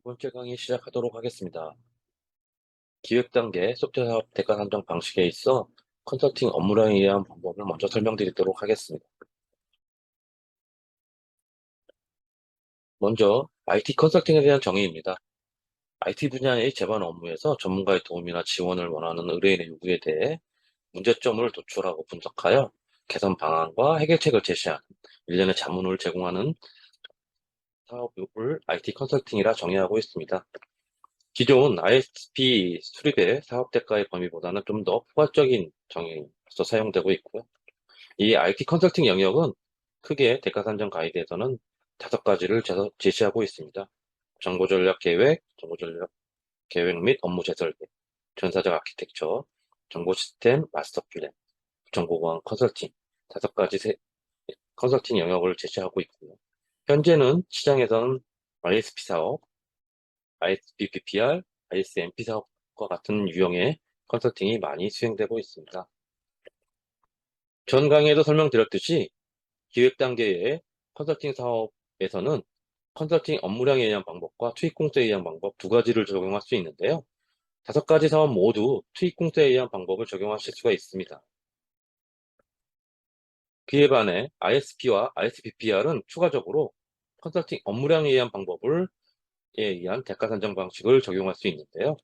두 번째 강의 시작하도록 하겠습니다. 기획 단계 소프트웨어 사업 대가 산정 방식에 있어 컨설팅 업무량에 의한 방법을 먼저 설명드리도록 하겠습니다. 먼저 IT 컨설팅에 대한 정의입니다. IT 분야의 제반 업무에서 전문가의 도움이나 지원을 원하는 의뢰인의 요구에 대해 문제점을 도출하고 분석하여 개선 방안과 해결책을 제시하는 일련의 자문을 제공하는 사업을 IT 컨설팅이라 정의하고 있습니다. 기존 ISP 수립의 사업 대가의 범위보다는 좀 더 포괄적인 정의로서 사용되고 있고요. 이 IT 컨설팅 영역은 크게 대가 산정 가이드에서는 5가지를 제시하고 있습니다. 정보 전략 계획, 정보 전략 계획 및 업무 재설계, 전사적 아키텍처, 정보 시스템 마스터 플랜, 정보보안 컨설팅 5가지 컨설팅 영역을 제시하고 있고요. 현재는 시장에서는 ISP 사업, ISP PPR, ISMP 사업과 같은 유형의 컨설팅이 많이 수행되고 있습니다. 전 강의에도 설명드렸듯이 기획 단계의 컨설팅 사업에서는 컨설팅 업무량에 의한 방법과 투입 공세에 의한 방법 2가지를 적용할 수 있는데요. 5가지 사업 모두 투입 공세에 의한 방법을 적용하실 수가 있습니다. 그에 반해 ISP와 ISPPR은 추가적으로 컨설팅 업무량에 의한 방법에 의한 대가 산정 방식을 적용할 수 있는데요.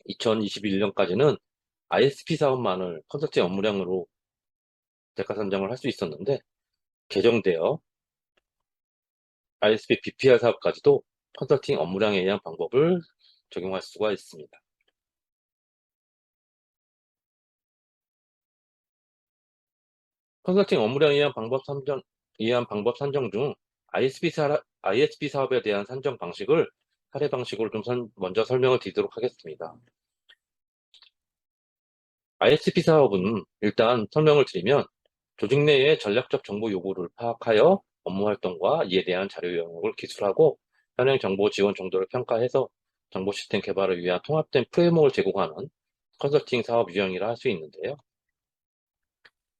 2021년까지는 ISP 사업만을 컨설팅 업무량으로 대가 산정을 할 수 있었는데 개정되어 ISP BPR 사업까지도 컨설팅 업무량에 의한 방법을 적용할 수가 있습니다. 컨설팅 업무량에 의한 방법 산정 중 ISP 사업에 대한 산정 방식을 사례 방식으로 좀 먼저 설명을 드리도록 하겠습니다. ISP 사업은 일단 설명을 드리면 조직 내의 전략적 정보 요구를 파악하여 업무 활동과 이에 대한 자료 영역을 기술하고 현행 정보 지원 정도를 평가해서 정보 시스템 개발을 위한 통합된 프레임워크를 제공하는 컨설팅 사업 유형이라 할 수 있는데요.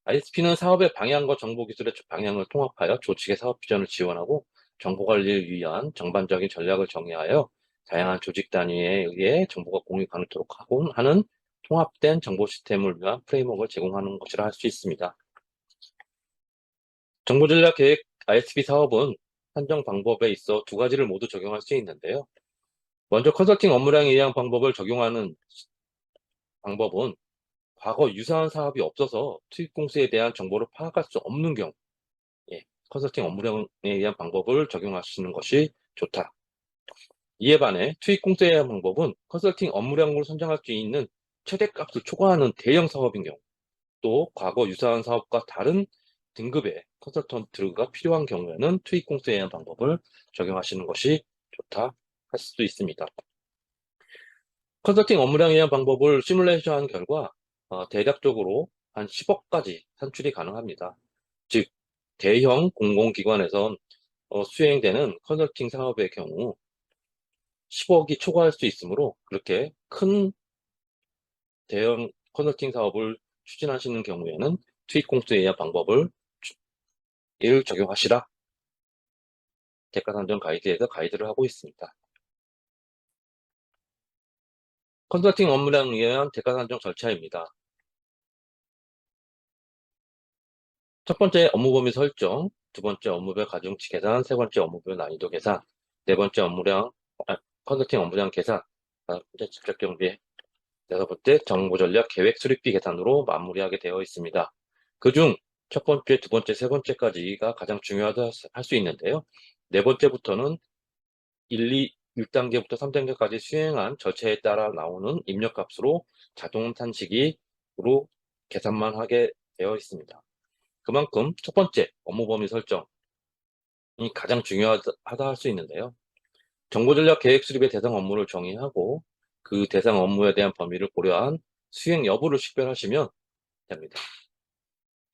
ISP는 사업의 방향과 정보 기술의 방향을 통합하여 조직의 사업 비전을 지원하고 정보 관리를 위한 전반적인 전략을 정의하여 다양한 조직 단위에 의해 정보가 공유 가능토록 하는 통합된 정보 시스템을 위한 프레임워크를 제공하는 것이라 할 수 있습니다. 정보전략 계획 ISP 사업은 산정 방법에 있어 2가지를 모두 적용할 수 있는데요. 먼저 컨설팅 업무량에 의한 방법을 적용하는 방법은 과거 유사한 사업이 없어서 투입 공수에 대한 정보를 파악할 수 없는 경우, 컨설팅 업무량에 의한 방법을 적용하시는 것이 좋다. 이에 반해 투입 공수에 의한 방법은 컨설팅 업무량으로 선정할 수 있는 최대값을 초과하는 대형 사업인 경우, 또 과거 유사한 사업과 다른 등급의 컨설턴트가 필요한 경우에는 투입 공수에 의한 방법을 적용하시는 것이 좋다 할 수도 있습니다. 컨설팅 업무량에 의한 방법을 시뮬레이션한 결과 대략적으로 한 10억까지 산출이 가능합니다. 즉 대형 공공기관에서 수행되는 컨설팅 사업의 경우 10억이 초과할 수 있으므로 그렇게 큰 대형 컨설팅 사업을 추진하시는 경우에는 투입 공수에 의한 방법을 적용하시라 대가 산정 가이드에서 가이드를 하고 있습니다. 컨설팅 업무량에 의한 대가 산정 절차입니다. 첫 번째 업무 범위 설정, 두 번째 업무별 가중치 계산, 세 번째 업무별 난이도 계산, 네 번째 컨설팅 업무량 계산, 다섯 번째 직접 경비, 여섯 번째 정보 전략 계획 수립비 계산으로 마무리하게 되어 있습니다. 그중 첫 번째, 두 번째, 세 번째까지가 가장 중요하다 할 수 있는데요. 네 번째부터는 1단계부터 3단계까지 수행한 절차에 따라 나오는 입력값으로 자동 탄식으로 계산만 하게 되어 있습니다. 그만큼 첫 번째 업무 범위 설정이 가장 중요하다 할 수 있는데요. 정보전략 계획 수립의 대상 업무를 정의하고 그 대상 업무에 대한 범위를 고려한 수행 여부를 식별하시면 됩니다.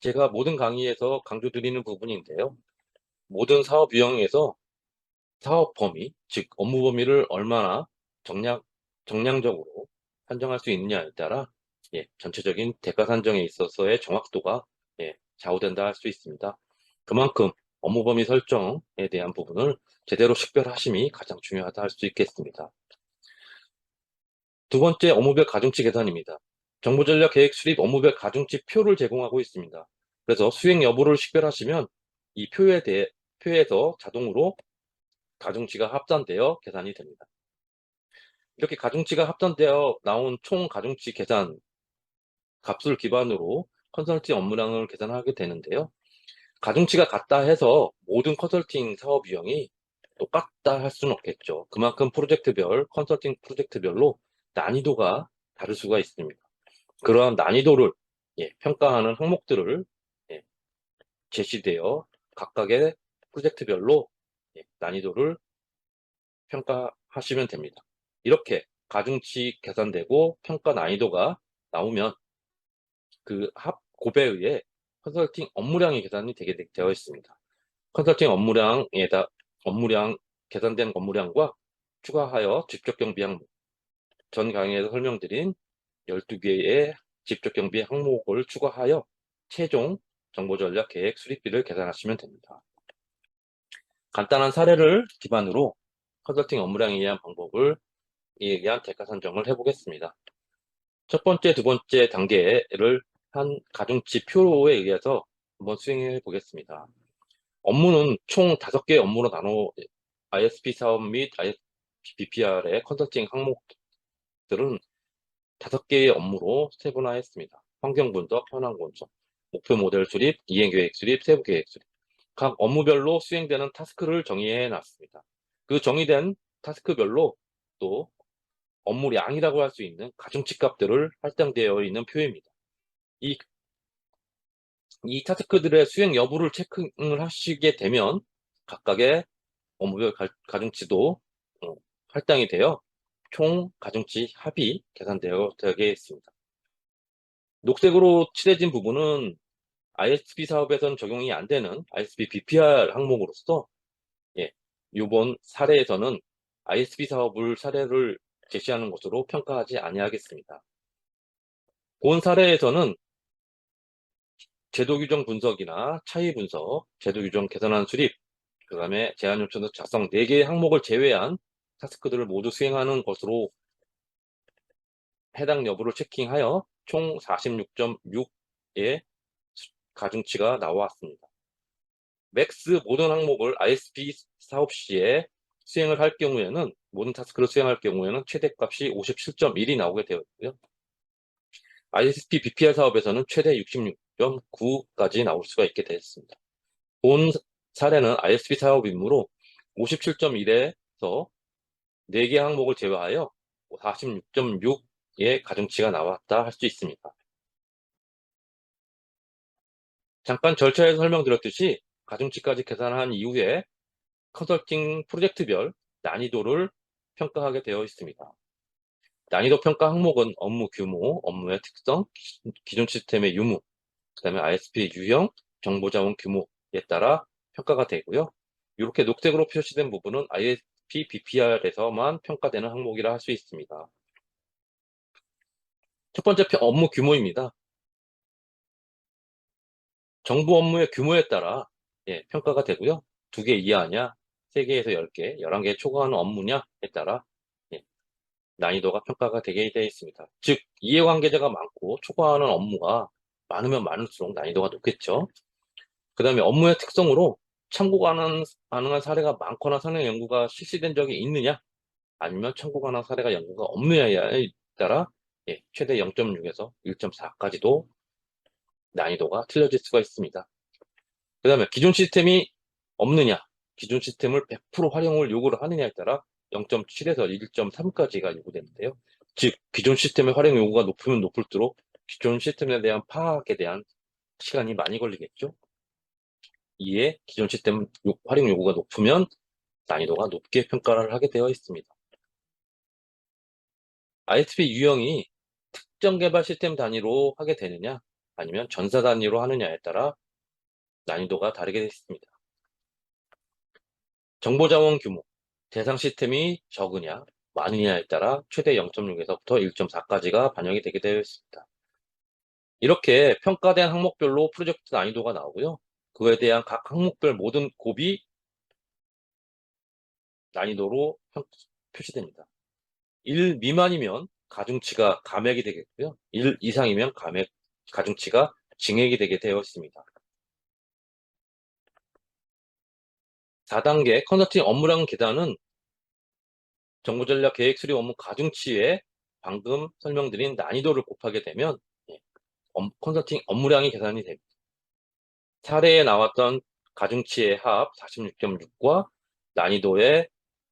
제가 모든 강의에서 강조드리는 부분인데요. 모든 사업 유형에서 사업 범위, 즉 업무 범위를 얼마나 정량적으로 산정할 수 있느냐에 따라 전체적인 대가 산정에 있어서의 정확도가 좌우된다 할 수 있습니다. 그만큼 업무 범위 설정에 대한 부분을 제대로 식별하심이 가장 중요하다 할 수 있겠습니다. 두 번째, 업무별 가중치 계산입니다. 정보전략 계획 수립 업무별 가중치 표를 제공하고 있습니다. 그래서 수행 여부를 식별하시면 이 표에서 자동으로 가중치가 합산되어 계산이 됩니다. 이렇게 가중치가 합산되어 나온 총 가중치 계산 값을 기반으로 컨설팅 업무량을 계산하게 되는데요. 가중치가 같다 해서 모든 컨설팅 사업 유형이 똑같다 할 수는 없겠죠. 그만큼 프로젝트별, 컨설팅 프로젝트별로 난이도가 다를 수가 있습니다. 그러한 난이도를 평가하는 항목들을 제시되어 각각의 프로젝트별로 난이도를 평가하시면 됩니다. 이렇게 가중치 계산되고 평가 난이도가 나오면 그 합 곱에 의해 컨설팅 업무량이 계산이 되어 있습니다. 컨설팅 업무량 계산된 업무량과 추가하여 직접 경비 항목, 전 강의에서 설명드린 12개의 직접 경비 항목을 추가하여 최종 정보전략 계획 수립비를 계산하시면 됩니다. 간단한 사례를 기반으로 컨설팅 업무량에 의한 방법을 이에 의한 대가 산정을 해보겠습니다. 첫 번째, 두 번째 단계를 한 가중치 표에 의해서 한번 수행해 보겠습니다. 업무는 총 5개의 업무로 나눠 ISP 사업 및 ISP BPR의 컨설팅 항목들은 5개의 업무로 세분화했습니다. 환경 분석, 현황 분석, 목표 모델 수립, 이행 계획 수립, 세부 계획 수립. 각 업무별로 수행되는 타스크를 정의해 놨습니다. 그 정의된 타스크별로 또 업무량이라고 할 수 있는 가중치 값들을 할당되어 있는 표입니다. 이 타스크들의 수행 여부를 체크를 하시게 되면 각각의 업무별 가중치도 할당이 되어 총 가중치 합이 되게 있습니다. 녹색으로 칠해진 부분은 ISP 사업에선 적용이 안 되는 ISP BPR 항목으로서 이번 사례에서는 ISP 사례를 제시하는 것으로 평가하지 아니하겠습니다. 본 사례에서는 제도 규정 분석이나 차이 분석, 제도 규정 개선안 수립, 그 다음에 제안 요청 작성 4개의 항목을 제외한 타스크들을 모두 수행하는 것으로 해당 여부를 체킹하여 총 46.6의 가중치가 나왔습니다. 맥스 모든 항목을 ISP 사업 시에 수행을 할 경우에는 모든 타스크를 수행할 경우에는 최대값이 57.1이 나오게 되어 있고요. ISP BPR 사업에서는 최대 66.9까지 나올 수가 있게 되었습니다. 본 사례는 ISP 사업이므로 57.1에서 4개 항목을 제외하여 46.6의 가중치가 나왔다 할 수 있습니다. 잠깐 절차에서 설명드렸듯이 가중치까지 계산한 이후에 컨설팅 프로젝트별 난이도를 평가하게 되어 있습니다. 난이도 평가 항목은 업무 규모, 업무의 특성, 기존 시스템의 유무, 그 다음에 ISP 유형, 정보자원 규모에 따라 평가가 되고요. 이렇게 녹색으로 표시된 부분은 ISP BPR에서만 평가되는 항목이라 할 수 있습니다. 첫 번째 업무 규모입니다. 정보 업무의 규모에 따라 평가가 되고요. 2개 이하냐, 3개에서 10개, 11개 초과하는 업무냐에 따라 난이도가 평가가 되게 되어 있습니다. 즉, 이해관계자가 많고 초과하는 업무가 많으면 많을수록 난이도가 높겠죠. 그 다음에 업무의 특성으로 참고 가능한 사례가 많거나 선행 연구가 실시된 적이 있느냐, 아니면 참고 가능한 사례가 연구가 없느냐에 따라 최대 0.6에서 1.4까지도 난이도가 틀려질 수가 있습니다. 그 다음에 기존 시스템이 없느냐, 기존 시스템을 100% 활용을 요구를 하느냐에 따라 0.7에서 1.3까지가 요구되는데요. 즉, 기존 시스템의 활용 요구가 높으면 높을수록 기존 시스템에 대한 파악에 대한 시간이 많이 걸리겠죠. 이에 기존 시스템 활용 요구가 높으면 난이도가 높게 평가를 하게 되어 있습니다. ISP 유형이 특정 개발 시스템 단위로 하게 되느냐, 아니면 전사 단위로 하느냐에 따라 난이도가 다르게 되어 있습니다. 정보자원 규모, 대상 시스템이 적으냐, 많으냐에 따라 최대 0.6에서부터 1.4까지가 반영이 되게 되어 있습니다. 이렇게 평가된 항목별로 프로젝트 난이도가 나오고요. 그에 대한 각 항목별 모든 곱이 난이도로 표시됩니다. 1 미만이면 가중치가 감액이 되겠고요. 1 이상이면 가중치가 증액이 되게 되어 있습니다. 4단계 컨설팅 업무량 계산은 정보전략 계획 수립 업무 가중치에 방금 설명드린 난이도를 곱하게 되면 컨설팅 업무량이 계산이 됩니다. 사례에 나왔던 가중치의 합 46.6과 난이도의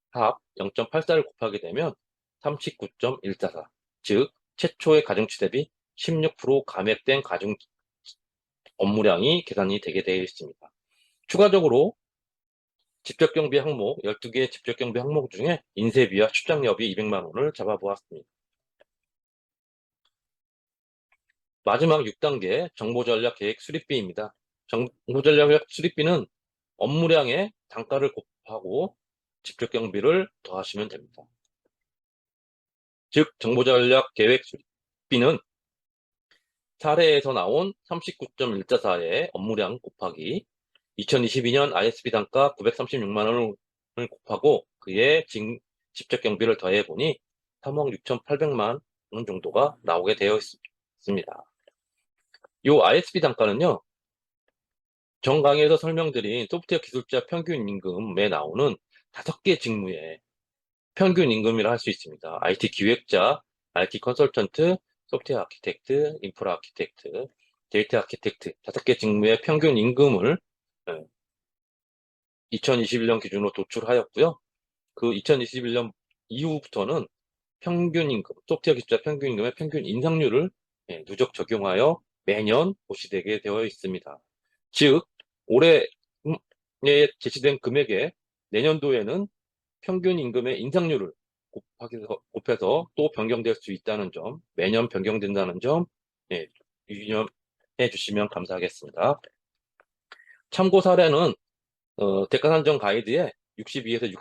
합 0.84를 곱하게 되면 39.144, 즉 최초의 가중치 대비 16% 감액된 가중 업무량이 계산이 되게 되어 있습니다. 추가적으로 직접경비 항목 12개 직접경비 항목 중에 인쇄비와 출장료비 200만 원을 잡아보았습니다. 마지막 6단계 정보전략 계획 수립비입니다. 정보전략 수립비는 업무량의 단가를 곱하고 직접경비를 더하시면 됩니다. 즉 정보전략 계획 수립비는 사례에서 나온 39.144의 업무량 곱하기 2022년 ISB 단가 936만 원을 곱하고 그의 직접 경비를 더해보니 3억 6,800만 원 정도가 나오게 되어 있습니다. 이 ISB 단가는요, 전 강의에서 설명드린 소프트웨어 기술자 평균 임금에 나오는 5개 직무의 평균 임금이라 할 수 있습니다. IT 기획자, IT 컨설턴트, 소프트웨어 아키텍트, 인프라 아키텍트, 데이터 아키텍트 5개 직무의 평균 임금을 2021년 기준으로 도출하였고요. 그 2021년 이후부터는 평균 임금, 소프트웨어 기술자 평균 임금의 평균 인상률을 누적 적용하여 매년 고시되게 되어 있습니다. 즉 올해에 제시된 금액에 내년도에는 평균 임금의 인상률을 곱해서 또 변경될 수 있다는 점, 매년 변경된다는 점 유념해 주시면 감사하겠습니다. 참고 사례는 대가 산정 가이드에 62에서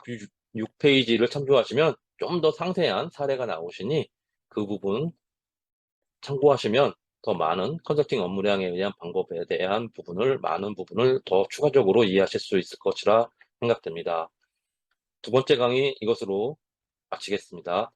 66페이지를 참조하시면 좀 더 상세한 사례가 나오시니 그 부분 참고하시면 더 많은 컨설팅 업무량에 의한 방법에 대한 많은 부분을 더 추가적으로 이해하실 수 있을 것이라 생각됩니다. 두 번째 강의 이것으로 마치겠습니다.